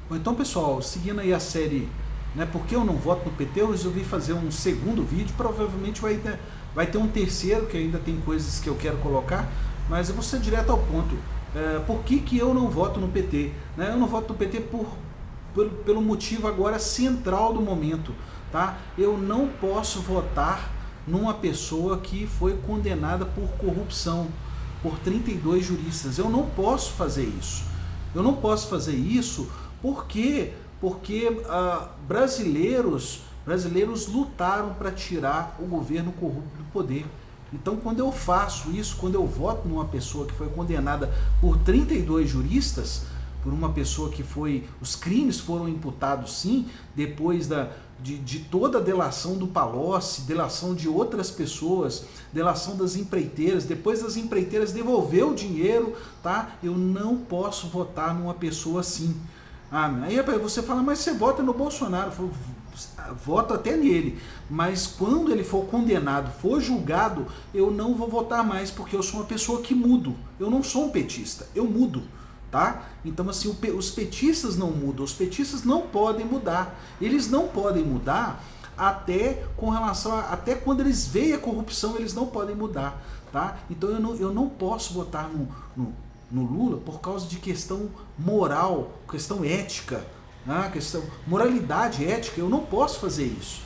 Bom, então, pessoal, seguindo aí a série, né, por que eu não voto no PT, eu resolvi fazer um segundo vídeo. Provavelmente vai ter um terceiro, que ainda tem coisas que eu quero colocar, mas eu vou ser direto ao ponto. Por que eu não voto no PT? Né? Eu não voto no PT pelo motivo agora central do momento. Tá? Eu não posso votar numa pessoa que foi condenada por corrupção, por 32 juristas. Eu não posso fazer isso. Eu não posso fazer isso porque brasileiros lutaram para tirar o governo corrupto do poder. Então, quando eu faço isso, quando eu voto numa pessoa que foi condenada por 32 juristas, por uma pessoa que os crimes foram imputados sim, depois de toda a delação do Palocci, delação de outras pessoas, delação das empreiteiras, depois das empreiteiras devolver o dinheiro, tá? Eu não posso votar numa pessoa assim. Aí você fala, mas você vota no Bolsonaro. Eu falo, voto até nele, mas quando ele for condenado, for julgado, eu não vou votar mais, porque eu sou uma pessoa que mudo. Eu não sou um petista, eu mudo. Tá? Então assim, os petistas não mudam, os petistas não podem mudar. Eles não podem mudar até até quando eles veem a corrupção, eles não podem mudar. Tá? Então eu não posso votar no Lula por causa de questão moral, questão ética, né? Questão moralidade, ética. Eu não posso fazer isso.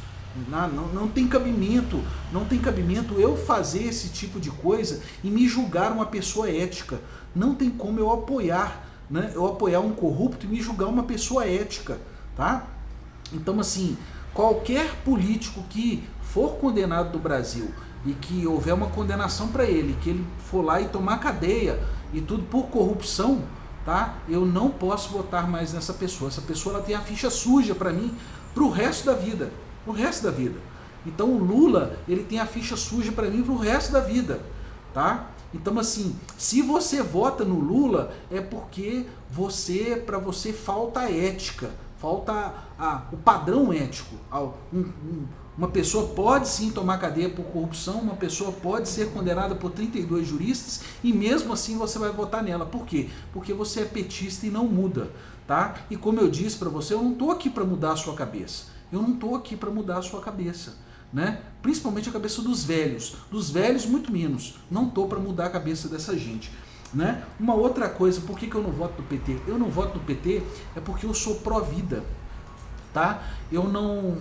Não tem cabimento eu fazer esse tipo de coisa e me julgar uma pessoa ética. Não tem como eu apoiar, né? Eu apoiar um corrupto e me julgar uma pessoa ética, tá? Então assim, qualquer político que for condenado do Brasil e que houver uma condenação para ele, que ele for lá e tomar cadeia e tudo por corrupção, tá? Eu não posso votar mais nessa pessoa. Essa pessoa ela tem a ficha suja para mim pro resto da vida. O resto da vida. Então o Lula, ele tem a ficha suja para mim pro resto da vida, tá? Então assim, se você vota no Lula é porque para você falta ética, falta o padrão ético. Uma pessoa pode sim tomar cadeia por corrupção, uma pessoa pode ser condenada por 32 juristas e mesmo assim você vai votar nela. Por quê? Porque você é petista e não muda, tá? E como eu disse para você, eu não tô aqui para mudar a sua cabeça. Eu não estou aqui para mudar a sua cabeça, né? Principalmente a cabeça dos velhos muito menos. Não estou para mudar a cabeça dessa gente, né? Uma outra coisa, por que eu não voto no PT? Eu não voto no PT é porque eu sou pró-vida, tá? Eu não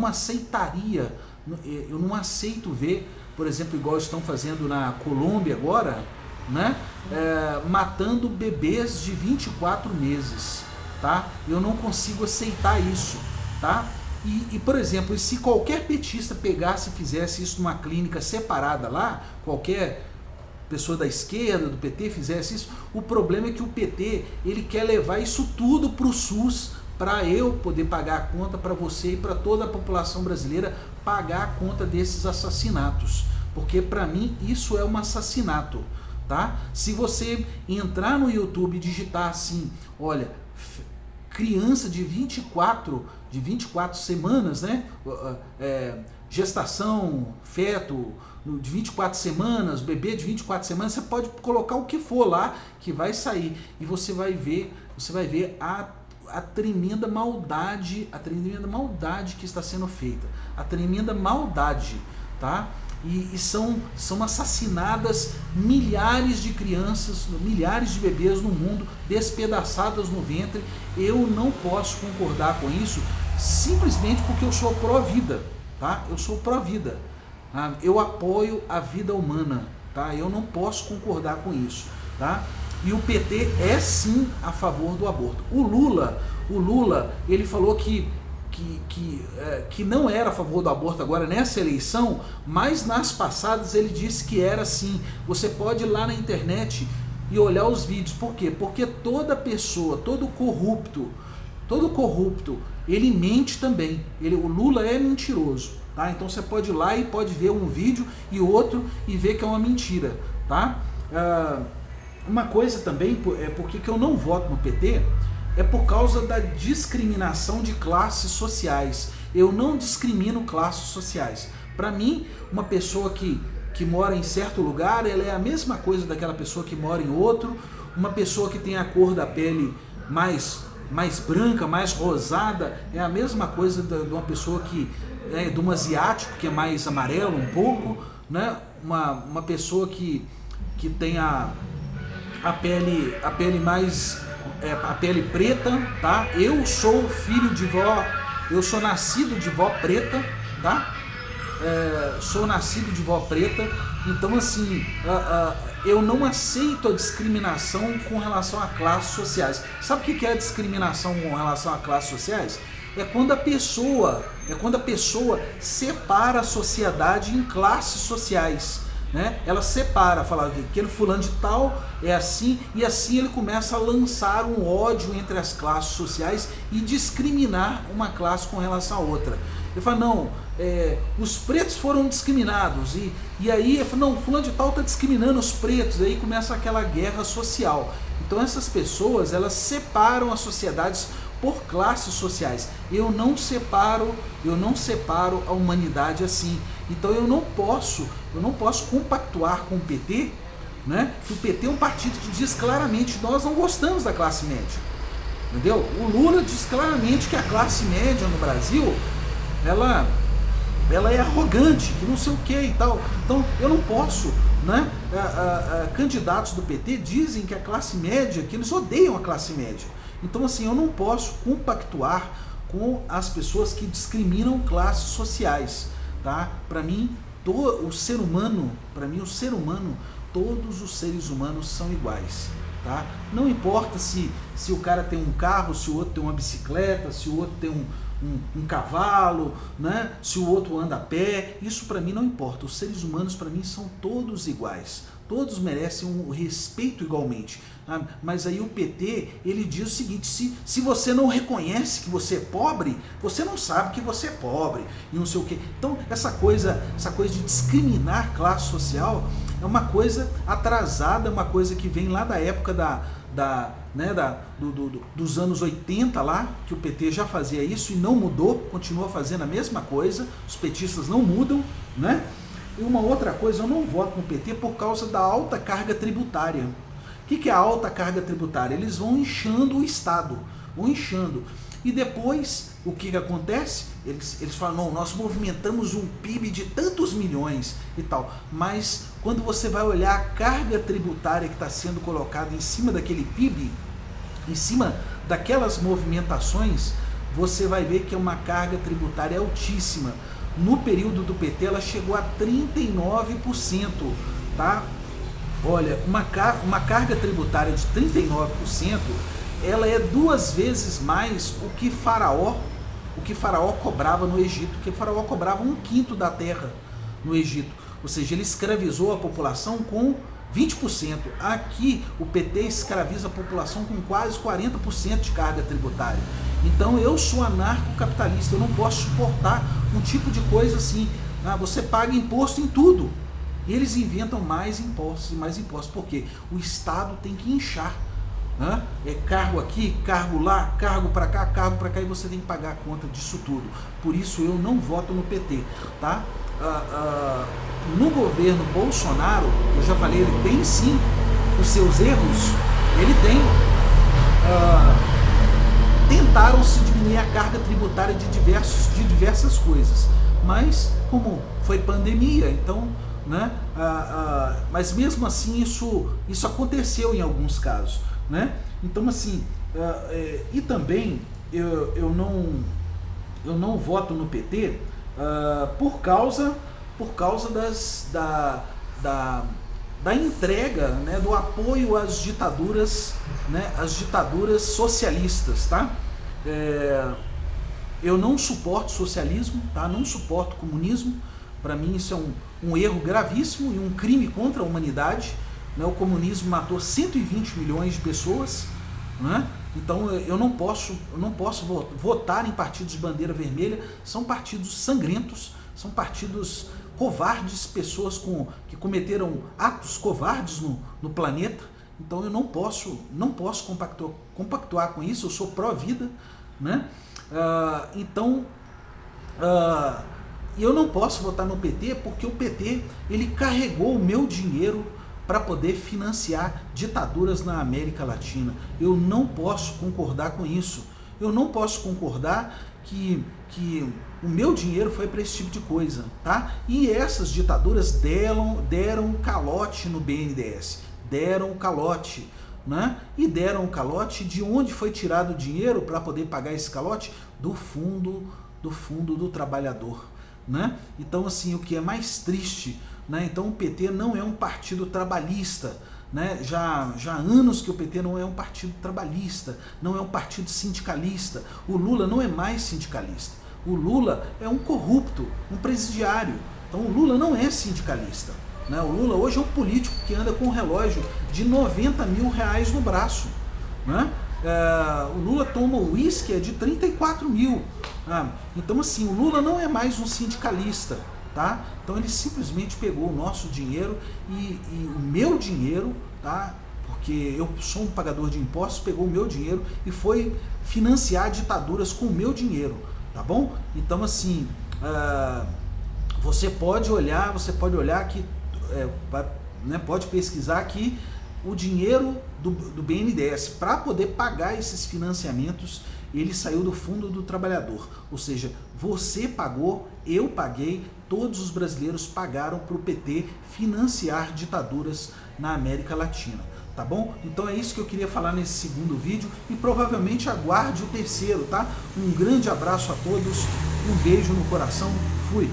aceitaria, eu não aceito ver, por exemplo, igual estão fazendo na Colômbia agora, né? Matando bebês de 24 meses. Tá? Eu não consigo aceitar isso, tá? E por exemplo, se qualquer petista pegasse e fizesse isso numa clínica separada lá, qualquer pessoa da esquerda, do PT fizesse isso, o problema é que o PT, ele quer levar isso tudo para o SUS, para eu poder pagar a conta, para você e para toda a população brasileira pagar a conta desses assassinatos, porque para mim isso é um assassinato, tá? Se você entrar no YouTube e digitar assim, olha, criança de 24 semanas, né? Gestação, feto de 24 semanas, bebê de 24 semanas, você pode colocar o que for lá que vai sair e você vai ver a tremenda maldade, que está sendo feita, a tremenda maldade, tá? E são assassinadas milhares de crianças, milhares de bebês no mundo, despedaçadas no ventre. Eu não posso concordar com isso, simplesmente porque eu sou pró-vida, tá? Eu sou pró-vida, tá? Eu apoio a vida humana, tá? Eu não posso concordar com isso, tá? E o PT é sim a favor do aborto. O Lula, ele falou que não era a favor do aborto agora nessa eleição, mas nas passadas ele disse que era sim. Você pode ir lá na internet e olhar os vídeos. Por quê? Porque toda pessoa, todo corrupto, ele mente também. O Lula é mentiroso, tá? Então você pode ir lá e pode ver um vídeo e outro e ver que é uma mentira, tá? Uma coisa também, por que eu não voto no PT, é por causa da discriminação de classes sociais. Eu não discrimino classes sociais. Para mim, uma pessoa que mora em certo lugar, ela é a mesma coisa daquela pessoa que mora em outro. Uma pessoa que tem a cor da pele mais branca, mais rosada, é a mesma coisa de uma pessoa que de um asiático que é mais amarelo um pouco, né? Uma pessoa que tem a pele mais a pele preta, tá? Eu sou filho de vó, eu sou nascido de vó preta, tá? Sou nascido de vó preta, então assim, eu não aceito a discriminação com relação a classes sociais. Sabe o que é a discriminação com relação a classes sociais? É quando a pessoa separa a sociedade em classes sociais, né? Ela separa, fala que aquele fulano de tal é assim, e assim ele começa a lançar um ódio entre as classes sociais e discriminar uma classe com relação a outra. Ele fala, não, os pretos foram discriminados, e aí ele fala, não, fulano de tal está discriminando os pretos, aí começa aquela guerra social. Então essas pessoas, elas separam as sociedades por classes sociais. Eu não separo a humanidade assim. Então eu não posso compactuar com o PT, né? Que o PT é um partido que diz claramente, nós não gostamos da classe média. Entendeu? O Lula diz claramente que a classe média no Brasil, ela é arrogante, que não sei o que e tal. Então eu não posso, né? Candidatos do PT dizem que a classe média, que eles odeiam a classe média. Então assim, eu não posso compactuar com as pessoas que discriminam classes sociais, tá? Para mim, o ser humano, todos os seres humanos são iguais, tá? Não importa se o cara tem um carro, se o outro tem uma bicicleta, se o outro tem um cavalo, né? Se o outro anda a pé, isso para mim não importa. Os seres humanos para mim são todos iguais, todos merecem um respeito igualmente. Mas aí o PT, ele diz o seguinte, se você não reconhece que você é pobre, você não sabe que você é pobre, e não sei o quê. Então essa coisa de discriminar classe social é uma coisa atrasada, é uma coisa que vem lá da época dos anos 80 lá, que o PT já fazia isso e não mudou, continua fazendo a mesma coisa, os petistas não mudam, né? E uma outra coisa, eu não voto no PT por causa da alta carga tributária. O que é a alta carga tributária? Eles vão inchando o Estado, vão inchando. E depois, o que acontece? Eles falam, não, nós movimentamos um PIB de tantos milhões e tal. Mas quando você vai olhar a carga tributária que está sendo colocada em cima daquele PIB, em cima daquelas movimentações, você vai ver que é uma carga tributária altíssima. No período do PT, ela chegou a 39%, tá? Olha, uma carga tributária de 39%, ela é 2 vezes mais o que Faraó cobrava no Egito, porque Faraó cobrava 1/5 da terra no Egito, ou seja, ele escravizou a população com 20%. Aqui o PT escraviza a população com quase 40% de carga tributária. Então eu sou anarcocapitalista, eu não posso suportar um tipo de coisa assim. Você paga imposto em tudo. E eles inventam mais impostos e mais impostos, porque o Estado tem que inchar. É cargo aqui, cargo lá, cargo para cá, e você tem que pagar a conta disso tudo. Por isso eu não voto no PT, tá? No governo Bolsonaro, eu já falei, ele tem sim os seus erros, ele tem. Tentaram se diminuir a carga tributária de diversas coisas, mas como foi pandemia, então, né? Mas mesmo assim isso aconteceu em alguns casos, né? Então assim, e também eu não voto no PT por causa da entrega, né, do apoio às ditaduras, né, às ditaduras socialistas, tá? Eu não suporto socialismo, tá? Não suporto comunismo. Para mim isso é um erro gravíssimo e um crime contra a humanidade, né? O comunismo matou 120 milhões de pessoas, né? Então eu não posso votar em partidos de bandeira vermelha. São partidos sangrentos, são partidos covardes, pessoas que cometeram atos covardes no planeta. Então eu não posso compactuar com isso. Eu sou pró-vida, né? Então eu não posso votar no PT porque o PT ele carregou o meu dinheiro para poder financiar ditaduras na América Latina. Eu não posso concordar com isso. Eu não posso concordar que o meu dinheiro foi para esse tipo de coisa, tá? E essas ditaduras deram calote no BNDES, deram calote, né? E deram o calote. De onde foi tirado o dinheiro para poder pagar esse calote? Do fundo do trabalhador, né? Então, assim, o que é mais triste, né? Então o PT não é um partido trabalhista, né? Já há anos que o PT não é um partido trabalhista, não é um partido sindicalista. O Lula não é mais sindicalista. O Lula é um corrupto, um presidiário. Então o Lula não é sindicalista, né? O Lula hoje é um político que anda com um relógio de 90 mil reais no braço, né? O Lula toma o uísque de 34 mil. Então, assim, o Lula não é mais um sindicalista, tá? Então ele simplesmente pegou o nosso dinheiro e o meu dinheiro, tá? Porque eu sou um pagador de impostos, pegou o meu dinheiro e foi financiar ditaduras com o meu dinheiro, tá bom? Então, assim, você pode olhar que, né, pode pesquisar aqui o dinheiro do BNDES para poder pagar esses financiamentos. Ele saiu do fundo do trabalhador, ou seja, você pagou, eu paguei, todos os brasileiros pagaram para o PT financiar ditaduras na América Latina, tá bom? Então é isso que eu queria falar nesse segundo vídeo e provavelmente aguarde o terceiro, tá? Um grande abraço a todos, um beijo no coração, fui!